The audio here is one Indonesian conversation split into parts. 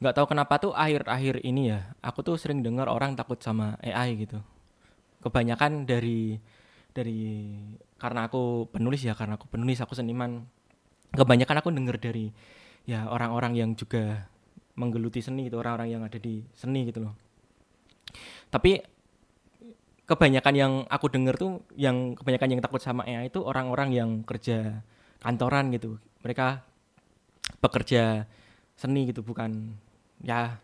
nggak tahu kenapa tuh akhir-akhir ini ya, aku tuh sering dengar orang takut sama AI gitu. Kebanyakan dari karena aku penulis ya, karena aku penulis, aku seniman. Kebanyakan aku denger dari ya orang-orang yang juga menggeluti seni gitu, orang-orang yang ada di seni gitu loh. Tapi kebanyakan yang aku denger tuh, yang kebanyakan yang takut sama AI itu orang-orang yang kerja kantoran gitu. Mereka pekerja seni gitu, bukan ya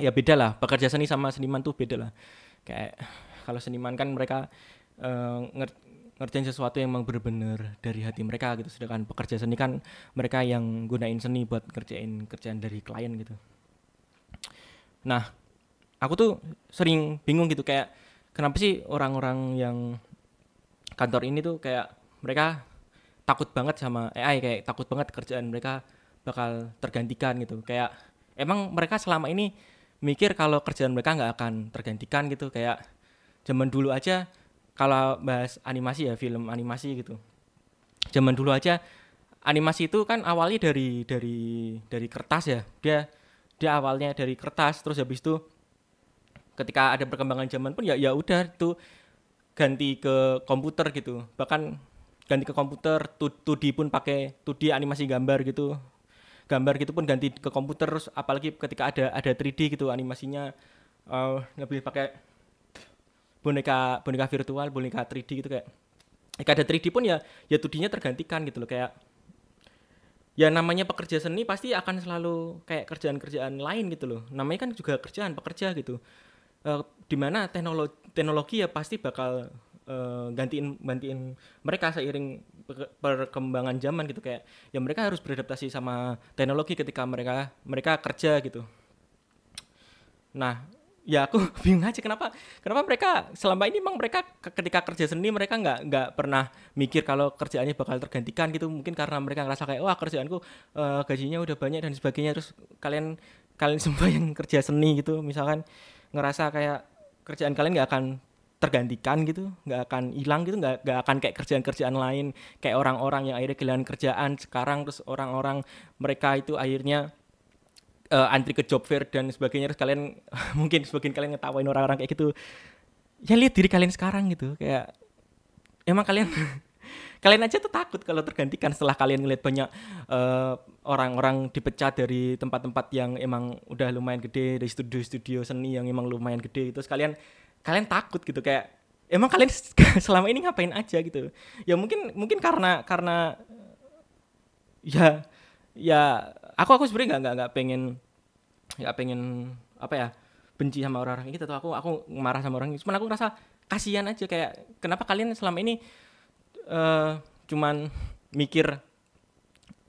ya beda lah. Pekerja seni sama seniman tuh beda lah. Kayak kalau seniman kan mereka ngerjain sesuatu yang emang bener-bener dari hati mereka gitu, sedangkan pekerja seni kan mereka yang gunain seni buat ngerjain kerjaan dari klien gitu. Nah, aku tuh sering bingung gitu, kayak kenapa sih orang-orang yang kantor ini tuh kayak mereka takut banget sama AI, kayak takut banget kerjaan mereka bakal tergantikan gitu. Kayak emang mereka selama ini mikir kalau kerjaan mereka nggak akan tergantikan gitu. Kayak zaman dulu aja, kalau bahas animasi ya, film animasi gitu, zaman dulu aja animasi itu kan awalnya dari kertas ya. Dia awalnya dari kertas, terus habis itu ketika ada perkembangan zaman pun ya udah itu ganti ke komputer gitu. Bahkan ganti ke komputer, 2D pun pakai 2D animasi gambar gitu. Gambar gitu pun ganti ke komputer, terus apalagi ketika ada 3D gitu animasinya, lebih pakai boneka boneka virtual, boneka 3D gitu. Kayak ketika ada 3D pun ya 2D-nya tergantikan gitu loh. Kayak ya namanya pekerja seni pasti akan selalu kayak kerjaan-kerjaan lain gitu loh. Namanya kan juga kerjaan, pekerja gitu. Dimana teknologi ya pasti bakal gantiin mereka seiring perkembangan zaman gitu. Kayak ya mereka harus beradaptasi sama teknologi ketika mereka mereka kerja gitu. Nah, ya aku bingung aja kenapa kenapa mereka selama ini, emang mereka ketika kerja seni mereka nggak pernah mikir kalau kerjaannya bakal tergantikan gitu. Mungkin karena mereka ngerasa kayak wah kerjaanku gajinya udah banyak dan sebagainya. Terus kalian kalian semua yang kerja seni gitu misalkan ngerasa kayak kerjaan kalian nggak akan tergantikan gitu, nggak akan hilang gitu, nggak akan kayak kerjaan-kerjaan lain, kayak orang-orang yang akhirnya kehilangan kerjaan sekarang. Terus orang-orang mereka itu akhirnya antri ke job fair dan sebagainya. Terus kalian mungkin sebagian kalian ngetawain orang-orang kayak gitu. Ya lihat diri kalian sekarang gitu, kayak emang kalian kalian aja tuh takut kalau tergantikan setelah kalian ngeliat banyak eh, orang-orang dipecat dari tempat-tempat yang emang udah lumayan gede, dari studio-studio seni yang emang lumayan gede. Terus kalian kalian takut gitu, kayak emang kalian selama ini ngapain aja gitu. Ya mungkin mungkin karena ya ya aku sebenarnya nggak pengen apa ya, benci sama orang-orang gitu, atau aku marah sama orang, cuman aku ngerasa kasihan aja. Kayak kenapa kalian selama ini eh, cuman mikir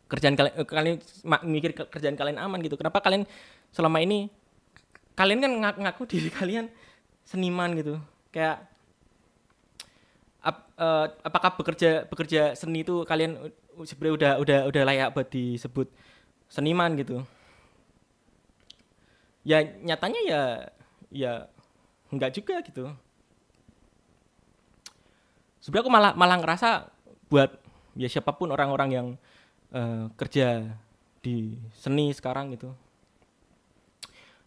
kalian mikir kerjaan kalian aman gitu. Kenapa kalian selama ini, kalian kan ngaku diri kalian seniman gitu. Kayak apakah bekerja bekerja seni itu kalian sebenarnya udah layak buat disebut seniman gitu. Ya nyatanya ya enggak juga gitu. Sebenarnya aku malah malah ngerasa buat ya siapapun orang-orang yang kerja di seni sekarang gitu,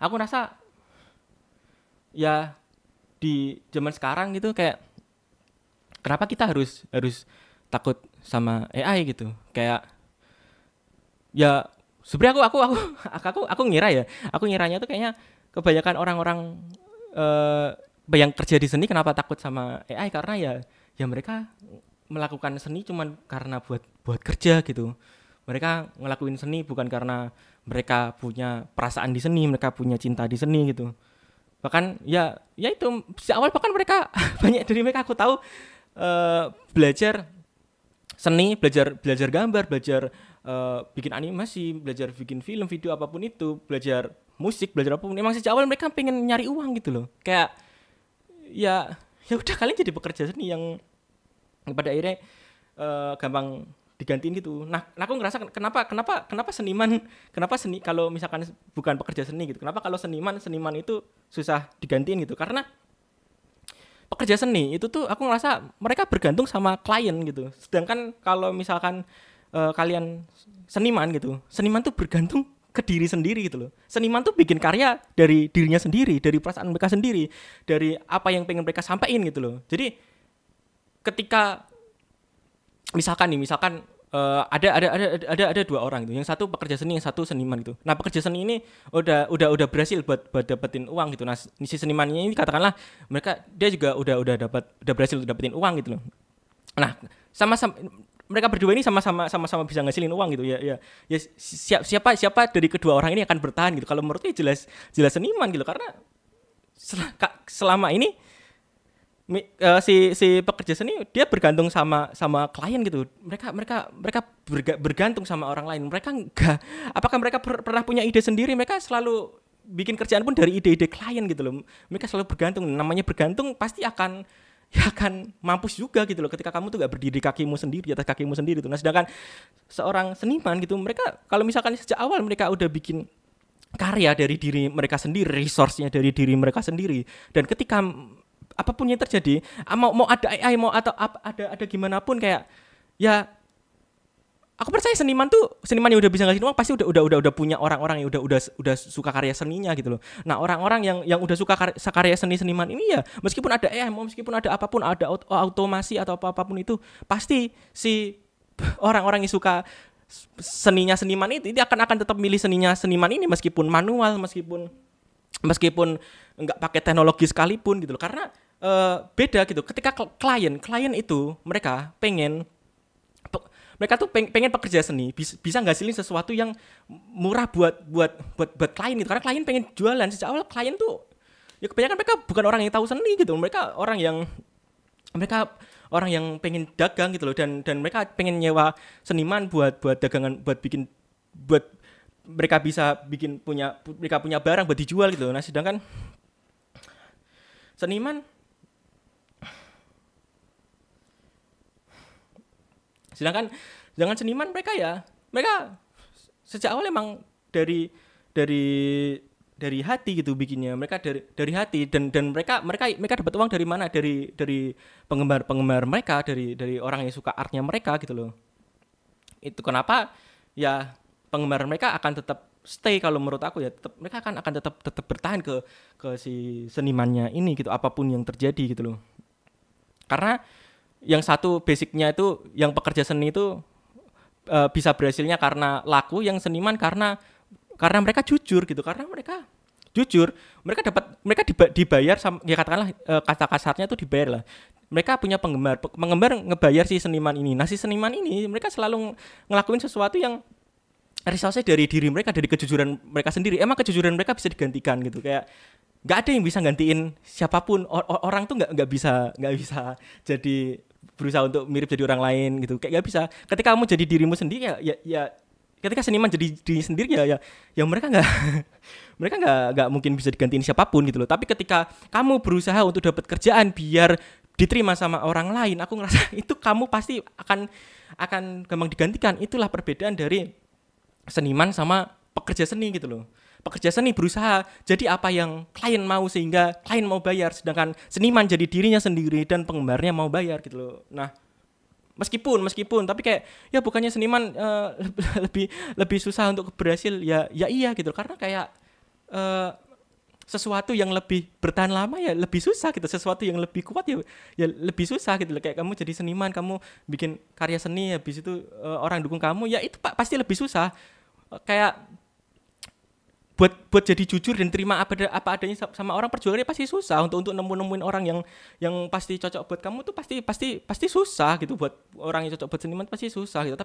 aku ngerasa ya di zaman sekarang gitu, kayak kenapa kita harus harus takut sama AI gitu. Kayak ya sebenarnya aku ngira ya, aku ngiranya tuh kayaknya kebanyakan orang-orang eh yang kerja di seni kenapa takut sama AI, karena ya mereka melakukan seni cuman karena buat buat kerja gitu. Mereka ngelakuin seni bukan karena mereka punya perasaan di seni, mereka punya cinta di seni gitu. Bahkan ya itu si awal bahkan mereka banyak dari mereka aku tahu belajar seni, belajar belajar gambar, belajar bikin animasi, belajar bikin film, video, apapun itu, belajar musik, belajar apapun. Emang sejak awal mereka pengen nyari uang gitu loh. Kayak ya udah kalian jadi pekerja seni yang pada akhirnya gampang digantiin gitu. Nah aku ngerasa kenapa kenapa kenapa seniman, kenapa seni kalau misalkan bukan pekerja seni gitu, kenapa kalau seniman itu susah digantiin gitu? Karena pekerja seni itu tuh aku ngerasa mereka bergantung sama klien gitu. Sedangkan kalau misalkan kalian seniman gitu, seniman tuh bergantung ke diri sendiri gitu loh. Seniman tuh bikin karya dari dirinya sendiri, dari perasaan mereka sendiri, dari apa yang pengen mereka sampaikan gitu loh. Jadi ketika misalkan ada dua orang itu, yang satu pekerja seni, yang satu seniman gitu. Nah pekerja seni ini udah berhasil buat dapetin uang gitu. Nah si senimannya ini katakanlah dia juga udah berhasil dapetin uang gitu loh. Nah sama-sama mereka berdua ini sama-sama bisa ngasilin uang gitu ya siapa dari kedua orang ini akan bertahan gitu. Kalau menurutnya jelas seniman gitu, karena selama ini si pekerja seni dia bergantung sama klien gitu. Mereka bergantung sama orang lain. Mereka enggak, apakah mereka pernah punya ide sendiri? Mereka selalu bikin kerjaan pun dari ide-ide klien gitu loh. Mereka selalu bergantung. Namanya bergantung pasti akan mampus juga gitu loh, ketika kamu tuh gak berdiri kakimu sendiri, di atas kakimu sendiri tuh. Nah sedangkan seorang seniman gitu, mereka kalau misalkan sejak awal mereka udah bikin karya dari diri mereka sendiri, resource-nya dari diri mereka sendiri, dan ketika apapun yang terjadi, mau ada AI, mau atau ada gimana pun, kayak ya aku percaya seniman yang udah bisa ngasih uang pasti udah punya orang-orang yang udah suka karya seninya gitu loh. Nah orang-orang yang udah suka karya seniman ini ya, meskipun ada AI, meskipun ada apapun, ada otomasi atau apapun itu, pasti si orang-orang yang suka seninya seniman itu akan tetap milih seninya seniman ini, meskipun manual, meskipun nggak pakai teknologi sekalipun gitu loh. Karena beda gitu. Ketika klien itu mereka tuh pengen pekerja seni bisa ngasilin sesuatu yang murah buat klien gitu. Karena klien pengen jualan. Sejak awal klien tuh ya kebanyakan mereka bukan orang yang tahu seni gitu. Mereka orang yang pengen dagang gitu loh, dan mereka pengen nyewa seniman buat dagangan, buat mereka bisa mereka punya barang buat dijual gitu. Nah sedangkan seniman mereka sejak awal emang dari hati gitu bikinnya. Mereka dari hati, dan mereka dapat uang dari mana? Dari penggemar mereka, dari orang yang suka artnya mereka gitu loh. Itu kenapa ya penggemar mereka akan tetap stay. Kalau menurut aku ya mereka akan tetap bertahan ke si senimannya ini gitu, apapun yang terjadi gitu loh. Karena yang satu basicnya itu, yang pekerja seni itu bisa berhasilnya karena laku, yang seniman karena mereka jujur gitu. Karena mereka jujur, mereka dibayar ya katakanlah, kata kasarnya itu dibayar lah. Mereka punya penggemar ngebayar si seniman ini. Nah si seniman ini mereka selalu ngelakuin sesuatu yang resource dari diri mereka, dari kejujuran mereka sendiri. Emang kejujuran mereka bisa digantikan gitu, kayak nggak ada yang bisa gantiin siapapun. Orang tuh nggak bisa jadi berusaha untuk mirip jadi orang lain gitu, kayak nggak bisa. Ketika kamu jadi dirimu sendiri ya ketika seniman jadi diri sendiri ya mereka nggak mungkin bisa digantiin siapapun gitu loh. Tapi ketika kamu berusaha untuk dapat kerjaan biar diterima sama orang lain, aku ngerasa itu kamu pasti akan gampang digantikan. Itulah perbedaan dari seniman sama pekerja seni gitu loh. Pekerja seni berusaha jadi apa yang klien mau sehingga klien mau bayar, sedangkan seniman jadi dirinya sendiri dan penggemarnya mau bayar gitu loh. Nah meskipun tapi kayak ya bukannya seniman lebih susah untuk berhasil, ya iya gitu, karena kayak sesuatu yang lebih bertahan lama ya lebih susah gitu, sesuatu yang lebih kuat ya lebih susah gitu loh. Kayak kamu jadi seniman, kamu bikin karya seni, habis itu orang dukung kamu, ya itu pasti lebih susah. Kayak buat jadi jujur dan terima apa adanya sama orang, perjuangannya pasti susah. Untuk nemuin orang yang pasti cocok buat kamu tuh pasti susah gitu. Buat orang yang cocok buat seniman pasti susah gitu.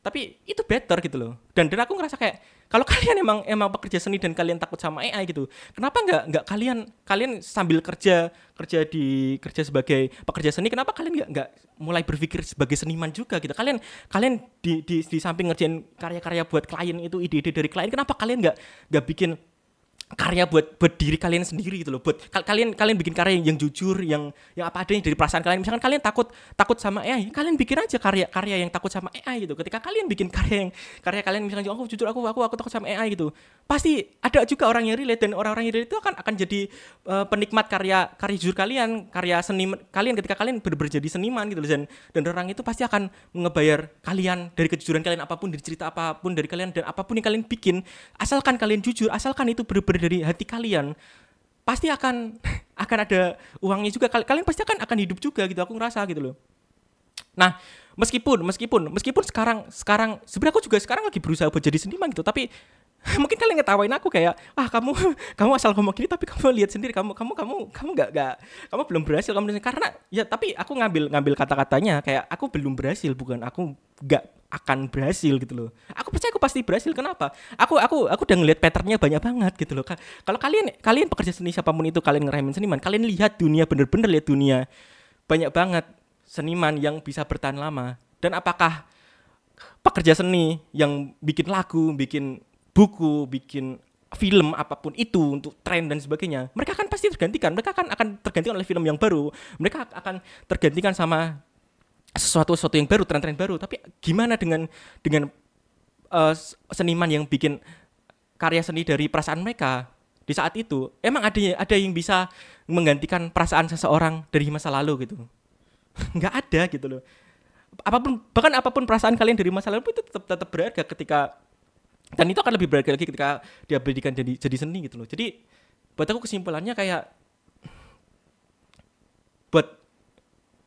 Tapi itu better gitu loh. Dan aku ngerasa kayak kalau kalian emang pekerja seni dan kalian takut sama AI gitu, kenapa nggak kalian sambil kerja sebagai pekerja seni, kenapa kalian nggak mulai berpikir sebagai seniman juga gitu? Kalian di samping ngerjain karya-karya buat klien itu, ide-ide dari klien, kenapa kalian nggak bikin karya buat diri kalian sendiri gitu loh. Buat kalian bikin karya yang jujur, yang apa adanya dari perasaan kalian. Misalkan kalian takut sama AI, kalian bikin aja karya yang takut sama AI gitu. Ketika kalian bikin karya kalian misalnya, oh jujur aku takut sama AI gitu. Pasti ada juga orang yang relate, dan orang-orang yang relate itu akan jadi penikmat karya jujur kalian, karya seni kalian ketika kalian benar-benar jadi seniman gitu loh. Dan orang itu pasti akan ngebayar kalian dari kejujuran kalian, apapun, dari cerita apapun dari kalian, dan apapun yang kalian bikin, asalkan kalian jujur, asalkan itu benar-benar dari hati kalian, pasti akan ada uangnya juga. Kalian pasti akan hidup juga gitu, aku ngerasa gitu loh. Nah, meskipun sekarang sebenarnya aku juga sekarang lagi berusaha buat jadi seniman gitu, tapi mungkin kalian ngetawain aku kayak, kamu asal ngomong gini, tapi kamu lihat sendiri, kamu nggak kamu belum berhasil, karena ya, tapi aku ngambil kata-katanya kayak aku belum berhasil, bukan aku nggak akan berhasil gitu loh. Aku percaya aku pasti berhasil. Kenapa? Aku udah ngeliat patternnya banyak banget gitu loh. Kalau kalian pekerja seni siapapun itu, kalian ngeremehin seniman, kalian lihat dunia, bener-bener lihat dunia, banyak banget seniman yang bisa bertahan lama. Dan apakah pekerja seni yang bikin lagu, bikin buku, bikin film apapun itu untuk tren dan sebagainya, mereka kan pasti tergantikan. Mereka akan tergantikan oleh film yang baru. Mereka akan tergantikan sama sesuatu yang baru, tren-tren baru. Tapi gimana dengan seniman yang bikin karya seni dari perasaan mereka di saat itu? Emang ada yang bisa menggantikan perasaan seseorang dari masa lalu gitu? Nggak ada gitu loh. Bahkan apapun perasaan kalian dari masa lalu itu tetap berharga ketika, dan itu akan lebih berharga lagi ketika diabadikan jadi seni gitu loh. Jadi buat aku kesimpulannya kayak, buat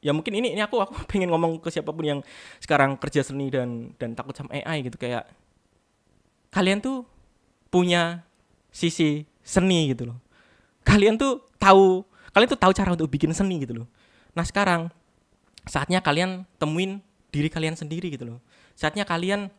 ya mungkin ini aku pengen ngomong ke siapapun yang sekarang kerja seni dan takut sama AI gitu, kayak kalian tuh punya sisi seni gitu loh. Kalian tuh tahu cara untuk bikin seni gitu loh. Nah, sekarang saatnya kalian temuin diri kalian sendiri gitu loh. Saatnya kalian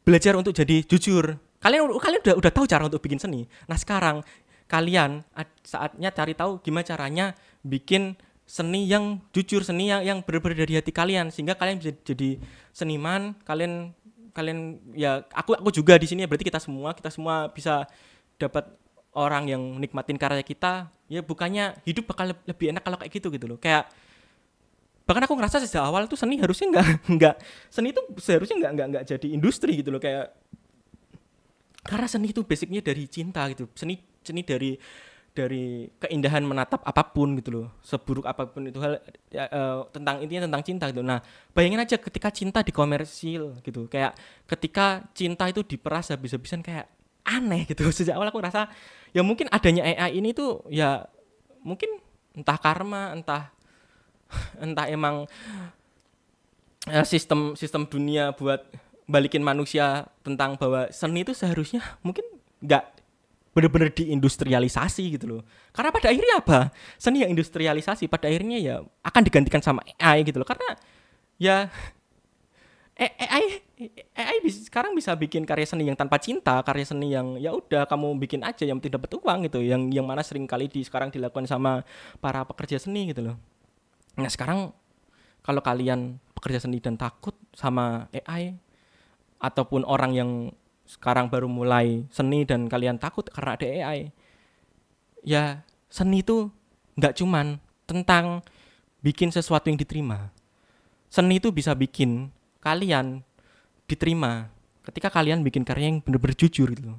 belajar untuk jadi jujur. Kalian udah tahu cara untuk bikin seni. Nah, sekarang kalian saatnya cari tahu gimana caranya bikin seni yang jujur, seni yang benar-benar dari hati kalian, sehingga kalian bisa jadi seniman. Kalian ya, aku juga di sini ya, berarti kita semua bisa dapat orang yang nikmatin karya kita. Ya bukannya hidup bakal lebih enak kalau kayak gitu loh. Kayak bahkan aku ngerasa sejak awal tuh seni harusnya seni itu seharusnya nggak jadi industri gitu loh, kayak karena seni itu basicnya dari cinta gitu. Seni dari keindahan menatap apapun gitu loh, seburuk apapun itu hal ya, intinya tentang cinta gitu. Nah, bayangin aja ketika cinta dikomersil gitu, kayak ketika cinta itu diperas habis-habisan, kayak aneh gitu. Sejak awal aku ngerasa ya mungkin adanya AI ini tuh ya mungkin entah karma, entah emang sistem dunia buat balikin manusia tentang bahwa seni itu seharusnya mungkin nggak benar-benar diindustrialisasi gitu loh. Karena pada akhirnya apa? Seni yang industrialisasi pada akhirnya ya akan digantikan sama AI gitu loh. Karena ya AI sekarang bisa bikin karya seni yang tanpa cinta, karya seni yang ya udah kamu bikin aja yang tidak dapat uang gitu, yang mana sering kali sekarang dilakukan sama para pekerja seni gitu loh. Nah, sekarang kalau kalian pekerja seni dan takut sama AI, ataupun orang yang sekarang baru mulai seni dan kalian takut karena ada AI, ya seni itu nggak cuman tentang bikin sesuatu yang diterima. Seni itu bisa bikin kalian diterima ketika kalian bikin karya yang benar-benar jujur gitu.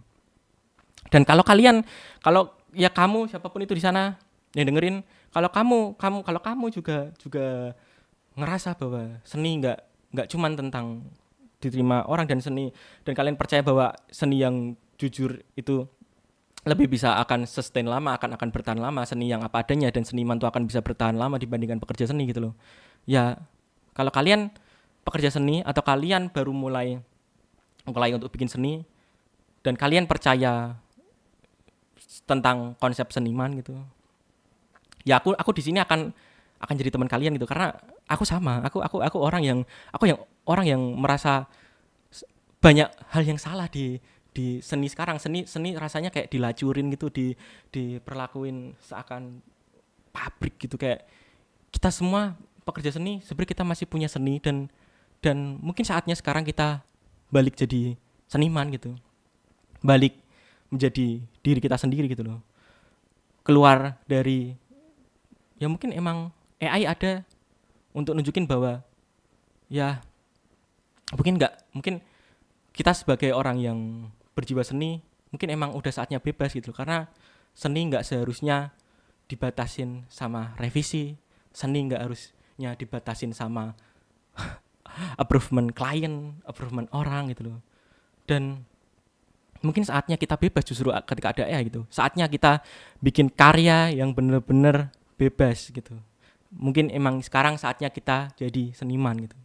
Dan kalau ya kamu siapapun itu di sana yang dengerin, kalau kamu juga ngerasa bahwa seni nggak cuman tentang diterima orang, dan kalian percaya bahwa seni yang jujur itu lebih bisa akan sustain lama, akan bertahan lama, seni yang apa adanya, dan seniman itu akan bisa bertahan lama dibandingkan pekerja seni gitu loh. Ya kalau kalian pekerja seni atau kalian baru mulai untuk bikin seni dan kalian percaya tentang konsep seniman gitu, ya aku di sini akan jadi teman kalian gitu, karena aku orang yang merasa banyak hal yang salah di seni sekarang. Seni rasanya kayak dilacurin gitu, diperlakuin seakan pabrik gitu. Kayak kita semua pekerja seni sebenarnya kita masih punya seni, dan mungkin saatnya sekarang kita balik jadi seniman gitu, balik menjadi diri kita sendiri gitu loh. Keluar dari, ya mungkin emang AI ada untuk nunjukin bahwa ya mungkin kita sebagai orang yang berjiwa seni mungkin emang udah saatnya bebas gitu loh. Karena seni nggak seharusnya dibatasin sama revisi, seni nggak harusnya dibatasin sama approval klien, approval orang gitu loh. Dan mungkin saatnya kita bebas justru ketika ada AI gitu. Saatnya kita bikin karya yang bener-bener bebas gitu. Mungkin emang sekarang saatnya kita jadi seniman gitu.